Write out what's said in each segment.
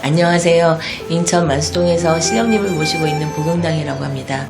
안녕하세요. 인천 만수동에서 신령님을 모시고 있는 복용당이라고 합니다.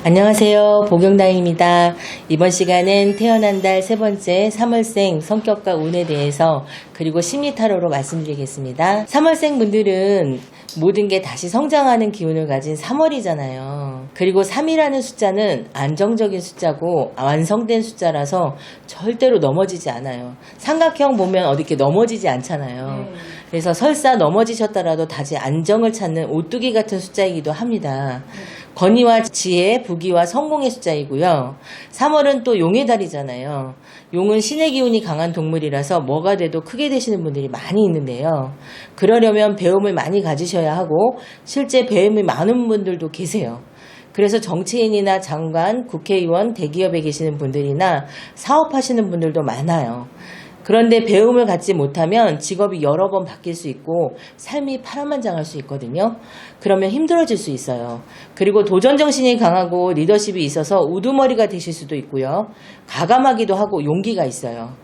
안녕하세요. 복용당입니다. 이번 시간은 태어난 달 세 번째 3월생 성격과 운에 대해서 그리고 심리타로로 말씀드리겠습니다. 3월생 분들은 모든 게 다시 성장하는 기운을 가진 3월이잖아요. 그리고 3이라는 숫자는 안정적인 숫자고 완성된 숫자라서 절대로 넘어지지 않아요. 삼각형 보면 어디 이렇게 넘어지지 않잖아요. 그래서 설사 넘어지셨더라도 다시 안정을 찾는 오뚜기 같은 숫자이기도 합니다. 권위와 지혜, 부귀와 성공의 숫자이고요. 3월은 또 용의 달이잖아요. 용은 신의 기운이 강한 동물이라서 뭐가 돼도 크게 되시는 분들이 많이 있는데요. 그러려면 배움을 많이 가지셔야 하고 실제 배움이 많은 분들도 계세요. 그래서 정치인이나 장관, 국회의원, 대기업에 계시는 분들이나 사업하시는 분들도 많아요. 그런데 배움을 갖지 못하면 직업이 여러 번 바뀔 수 있고 삶이 파란만장할 수 있거든요. 그러면 힘들어질 수 있어요. 그리고 도전정신이 강하고 리더십이 있어서 우두머리가 되실 수도 있고요. 가감하기도 하고 용기가 있어요.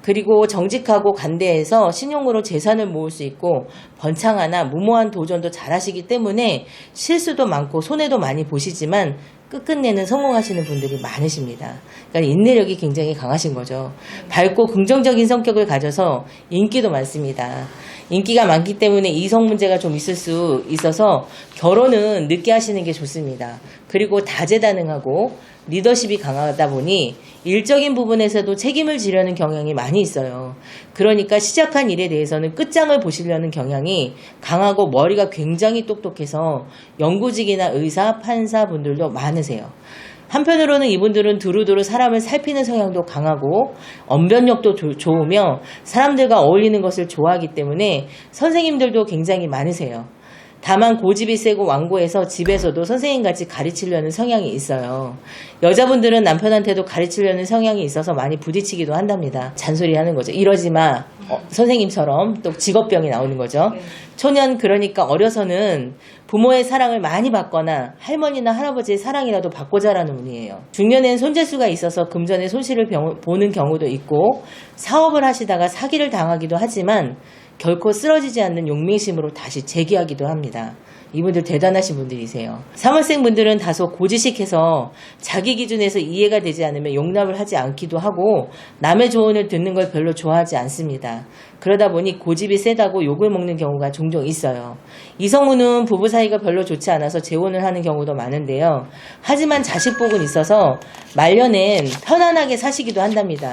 그리고 정직하고 간대해서 신용으로 재산을 모을 수 있고 번창하나 무모한 도전도 잘하시기 때문에 실수도 많고 손해도 많이 보시지만 끝끝내는 성공하시는 분들이 많으십니다. 그러니까 인내력이 굉장히 강하신 거죠. 밝고 긍정적인 성격을 가져서 인기도 많습니다. 인기가 많기 때문에 이성 문제가 좀 있을 수 있어서 결혼은 늦게 하시는 게 좋습니다. 그리고 다재다능하고 리더십이 강하다 보니 일적인 부분에서도 책임을 지려는 경향이 많이 있어요. 그러니까 시작한 일에 대해서는 끝장을 보시려는 경향이 강하고 머리가 굉장히 똑똑해서 연구직이나 의사, 판사 분들도 많으세요. 한편으로는 이분들은 두루두루 사람을 살피는 성향도 강하고 언변력도 좋으며 사람들과 어울리는 것을 좋아하기 때문에 선생님들도 굉장히 많으세요. 다만 고집이 세고 완고해서 집에서도 선생님같이 가르치려는 성향이 있어요. 여자분들은 남편한테도 가르치려는 성향이 있어서 많이 부딪히기도 한답니다. 잔소리 하는 거죠. 이러지 마. 선생님처럼 또 직업병이 나오는 거죠. 초년 그러니까 어려서는 부모의 사랑을 많이 받거나 할머니나 할아버지의 사랑이라도 받고 자라는 운이에요. 중년엔 손재수가 있어서 금전의 손실을 보는 경우도 있고 사업을 하시다가 사기를 당하기도 하지만 결코 쓰러지지 않는 용맹심으로 다시 재기하기도 합니다. 이분들 대단하신 분들이세요. 3월생 분들은 다소 고지식해서 자기 기준에서 이해가 되지 않으면 용납을 하지 않기도 하고 남의 조언을 듣는 걸 별로 좋아하지 않습니다. 그러다 보니 고집이 세다고 욕을 먹는 경우가 종종 있어요. 이성우는 부부 사이가 별로 좋지 않아서 재혼을 하는 경우도 많은데요. 하지만 자식복은 있어서 말년엔 편안하게 사시기도 한답니다.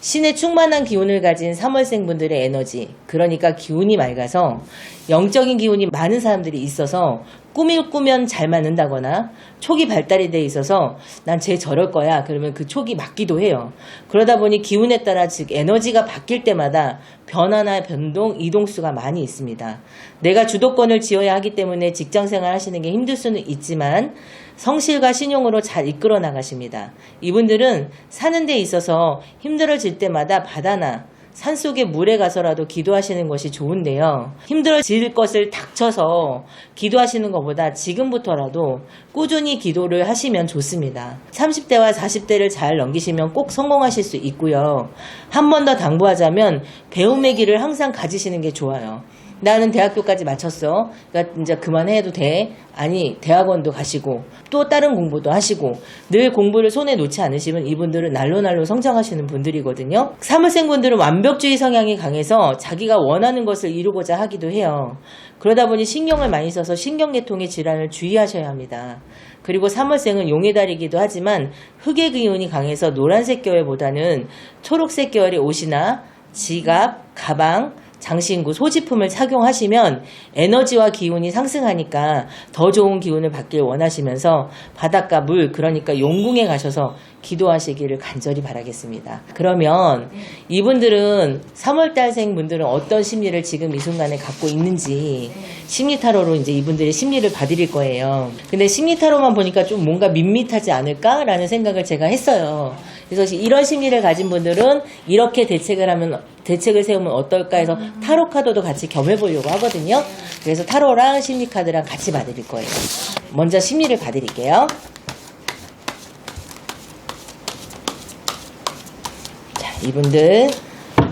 신의 충만한 기운을 가진 3월생 분들의 에너지, 그러니까 기운이 맑아서 영적인 기운이 많은 사람들이 있어서 꿈을 꾸면 잘 맞는다거나 촉이 발달이 돼 있어서 난 쟤 저럴 거야. 그러면 그 촉이 맞기도 해요. 그러다 보니 기운에 따라 즉 에너지가 바뀔 때마다 변화나 변동, 이동수가 많이 있습니다. 내가 주도권을 쥐어야 하기 때문에 직장생활 하시는 게 힘들 수는 있지만 성실과 신용으로 잘 이끌어 나가십니다. 이분들은 사는 데 있어서 힘들어질 때마다 바다나 산속의 물에 가서라도 기도하시는 것이 좋은데요. 힘들어질 것을 닥쳐서 기도하시는 것보다 지금부터라도 꾸준히 기도를 하시면 좋습니다. 30대와 40대를 잘 넘기시면 꼭 성공하실 수 있고요. 한 번 더 당부하자면 배움의 길을 항상 가지시는 게 좋아요. 나는 대학교까지 마쳤어. 그러니까 이제 그만해도 돼. 아니, 대학원도 가시고 또 다른 공부도 하시고 늘 공부를 손에 놓지 않으시면 이분들은 날로 성장하시는 분들이거든요. 3월생 분들은 완벽주의 성향이 강해서 자기가 원하는 것을 이루고자 하기도 해요. 그러다 보니 신경을 많이 써서 신경계통의 질환을 주의하셔야 합니다. 그리고 3월생은 용의 달이기도 하지만 흑의 기운이 강해서 노란색 계열보다는 초록색 계열의 옷이나 지갑, 가방, 장신구, 소지품을 착용하시면 에너지와 기운이 상승하니까 더 좋은 기운을 받길 원하시면서 바닷가 물, 그러니까 용궁에 가셔서 기도하시기를 간절히 바라겠습니다. 그러면 이분들은 3월달생 분들은 어떤 심리를 지금 이 순간에 갖고 있는지 심리타로로 이제 이분들의 심리를 봐드릴 거예요. 근데 심리타로만 보니까 좀 뭔가 밋밋하지 않을까라는 생각을 제가 했어요. 그래서 이런 심리를 가진 분들은 이렇게 대책을 세우면 어떨까 해서 타로 카드도 같이 겸해 보려고 하거든요. 그래서 타로랑 심리 카드랑 같이 봐드릴 거예요. 먼저 심리를 봐드릴게요. 자, 이분들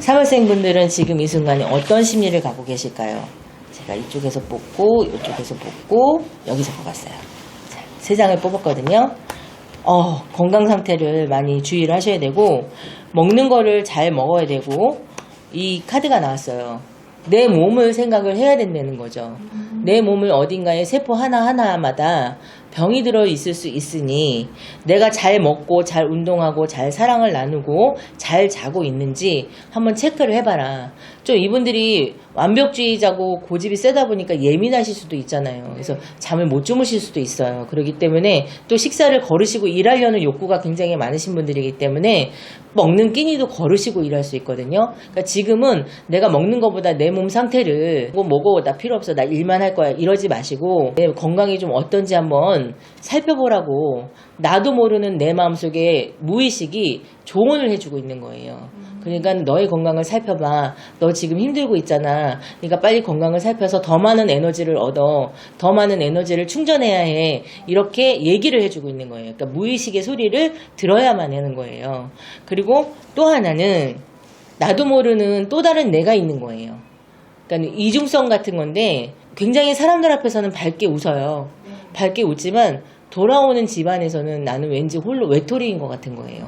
3월생 분들은 지금 이 순간에 어떤 심리를 갖고 계실까요? 제가 이쪽에서 뽑고 이쪽에서 뽑고 여기서 뽑았어요. 자, 3장을 뽑았거든요. 건강 상태를 많이 주의를 하셔야 되고 먹는 거를 잘 먹어야 되고 이 카드가 나왔어요. 내 몸을 생각을 해야 된다는 거죠. 내 몸을 어딘가에 세포 하나하나마다 병이 들어 있을 수 있으니 내가 잘 먹고 잘 운동하고 잘 사랑을 나누고 잘 자고 있는지 한번 체크를 해봐라. 좀 이분들이 완벽주의자고 고집이 세다 보니까 예민하실 수도 있잖아요. 그래서 잠을 못 주무실 수도 있어요. 그렇기 때문에 또 식사를 거르시고 일하려는 욕구가 굉장히 많으신 분들이기 때문에 먹는 끼니도 거르시고 일할 수 있거든요. 그러니까 지금은 내가 먹는 것보다 내 몸 상태를 뭐 먹어 나 필요 없어 나 일만 할 거야 이러지 마시고 내 건강이 좀 어떤지 한번 살펴보라고 나도 모르는 내 마음속에 무의식이 조언을 해주고 있는 거예요. 그러니까 너의 건강을 살펴봐. 너 지금 힘들고 있잖아. 그러니까 빨리 건강을 살펴서 더 많은 에너지를 얻어. 더 많은 에너지를 충전해야 해. 이렇게 얘기를 해주고 있는 거예요. 그러니까 무의식의 소리를 들어야만 하는 거예요. 그리고 또 하나는 나도 모르는 또 다른 내가 있는 거예요. 그러니까 이중성 같은 건데 굉장히 사람들 앞에서는 밝게 웃어요. 밝게 웃지만 돌아오는 집안에서는 나는 왠지 홀로 외톨이인 것 같은 거예요.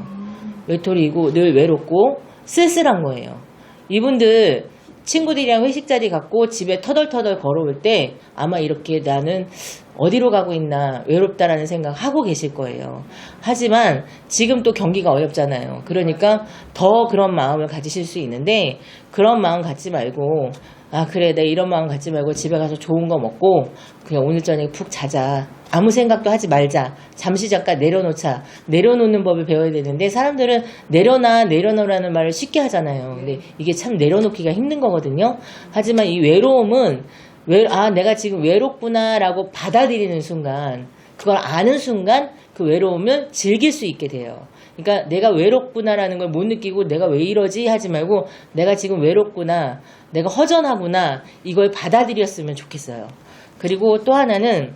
외톨이고 늘 외롭고 쓸쓸한 거예요. 이분들 친구들이랑 회식 자리 갖고 집에 터덜터덜 걸어올 때 아마 이렇게 나는 어디로 가고 있나 외롭다라는 생각하고 계실 거예요. 하지만 지금 또 경기가 어렵잖아요. 그러니까 더 그런 마음을 가지실 수 있는데 그런 마음 갖지 말고 그래 내가 이런 마음 갖지 말고 집에 가서 좋은 거 먹고 그냥 오늘 저녁에 푹 자자. 아무 생각도 하지 말자. 잠시 잠깐 내려놓자. 내려놓는 법을 배워야 되는데 사람들은 내려놓으라는 말을 쉽게 하잖아요. 근데 이게 참 내려놓기가 힘든 거거든요. 하지만 이 외로움은 내가 지금 외롭구나 라고 받아들이는 순간 그걸 아는 순간 그 외로움을 즐길 수 있게 돼요. 그러니까 내가 외롭구나라는 걸 못 느끼고 내가 왜 이러지 하지 말고 내가 지금 외롭구나 내가 허전하구나 이걸 받아들였으면 좋겠어요. 그리고 또 하나는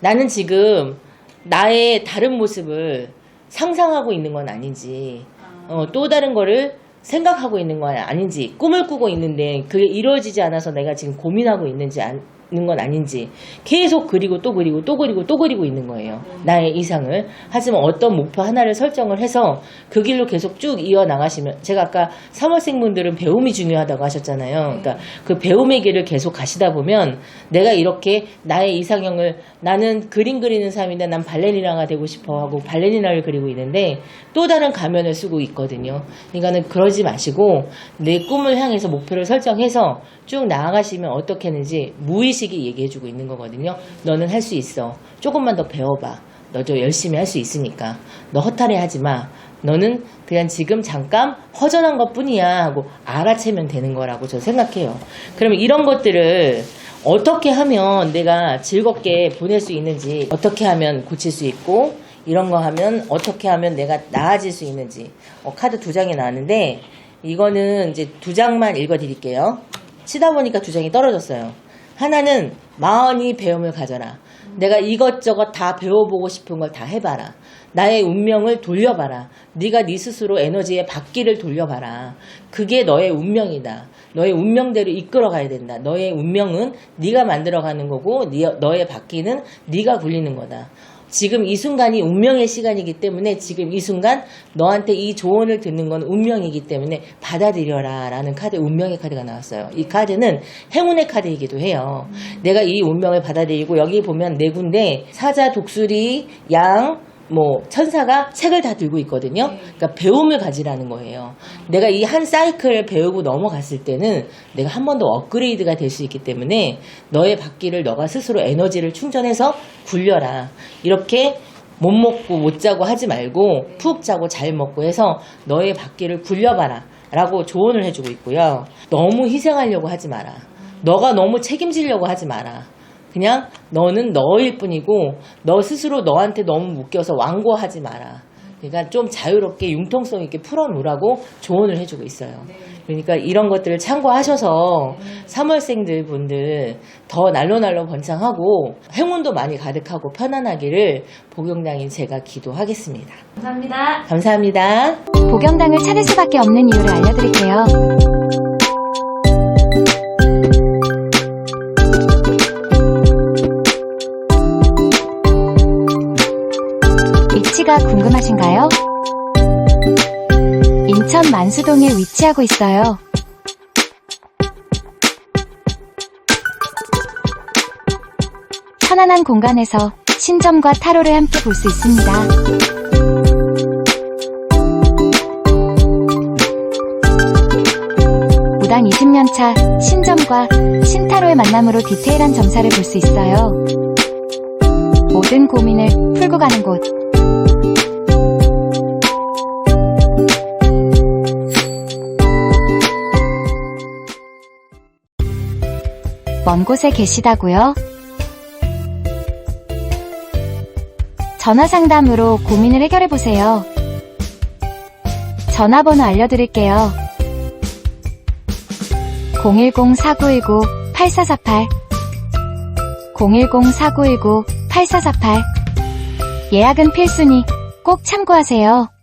나는 지금 나의 다른 모습을 상상하고 있는 건 아닌지 또 다른 거를 생각하고 있는 건 아닌지 꿈을 꾸고 있는데 그게 이루어지지 않아서 내가 지금 고민하고 있는 건 아닌지 계속 그리고 또 그리고 또 그리고 또 그리고 있는 거예요. 나의 이상을. 하지만 어떤 목표 하나를 설정을 해서 그 길로 계속 쭉 이어나가시면 제가 아까 3월생 분들은 배움이 중요하다고 하셨잖아요. 그러니까 그 배움의 길을 계속 가시다 보면 내가 이렇게 나의 이상형을 나는 그림 그리는 사람인데 난 발레리나가 되고 싶어 하고 발레리나를 그리고 있는데 또 다른 가면을 쓰고 있거든요. 그러니까는 그러지 마시고 내 꿈을 향해서 목표를 설정해서 쭉 나아가시면 어떻게 하는지 무의식이 얘기해주고 있는 거거든요. 너는 할 수 있어. 조금만 더 배워봐. 너도 열심히 할 수 있으니까. 너 허탈해 하지 마. 너는 그냥 지금 잠깐 허전한 것 뿐이야 하고 알아채면 되는 거라고 저는 생각해요. 그러면 이런 것들을 어떻게 하면 내가 즐겁게 보낼 수 있는지 어떻게 하면 고칠 수 있고 이런 거 하면 어떻게 하면 내가 나아질 수 있는지 카드 2장이 나왔는데 이거는 이제 2장만 읽어드릴게요. 치다 보니까 2장이 떨어졌어요. 하나는 마흔히 배움을 가져라. 내가 이것저것 다 배워보고 싶은 걸 다 해봐라. 나의 운명을 돌려봐라. 네가 네 스스로 에너지의 바퀴를 돌려봐라. 그게 너의 운명이다. 너의 운명대로 이끌어가야 된다. 너의 운명은 네가 만들어가는 거고 너의 바퀴는 네가 굴리는 거다. 지금 이 순간이 운명의 시간이기 때문에 지금 이 순간 너한테 이 조언을 듣는 건 운명이기 때문에 받아들여라 라는 카드, 운명의 카드가 나왔어요. 이 카드는 행운의 카드이기도 해요. 내가 이 운명을 받아들이고 여기 보면 4군데 사자, 독수리, 양, 천사가 책을 다 들고 있거든요. 그러니까 배움을 가지라는 거예요. 내가 이 한 사이클을 배우고 넘어갔을 때는 내가 한 번 더 업그레이드가 될 수 있기 때문에 너의 바퀴를 너가 스스로 에너지를 충전해서 굴려라. 이렇게 못 먹고 못 자고 하지 말고 푹 자고 잘 먹고 해서 너의 바퀴를 굴려봐라 라고 조언을 해주고 있고요. 너무 희생하려고 하지 마라. 너가 너무 책임지려고 하지 마라. 그냥 너는 너일 뿐이고 너 스스로 너한테 너무 묶여서 완고하지 마라. 그러니까 좀 자유롭게 융통성 있게 풀어놓으라고 조언을 해주고 있어요. 그러니까 이런 것들을 참고하셔서 3월생들 분들 더 날로날로 번창하고 행운도 많이 가득하고 편안하기를 복용당인 제가 기도하겠습니다. 감사합니다. 감사합니다. 복영당을 찾을 수밖에 없는 이유를 알려드릴게요. 인천 만수동에 위치하고 있어요. 편안한 공간에서 신점과 타로를 함께 볼 수 있습니다. 무당 20년차 신점과 신타로의 만남으로 디테일한 점사를 볼 수 있어요. 모든 고민을 풀고 가는 곳. 먼 곳에 계시다고요? 전화 상담으로 고민을 해결해보세요. 전화번호 알려드릴게요. 010-4919-8448 010-4919-8448 예약은 필수니 꼭 참고하세요.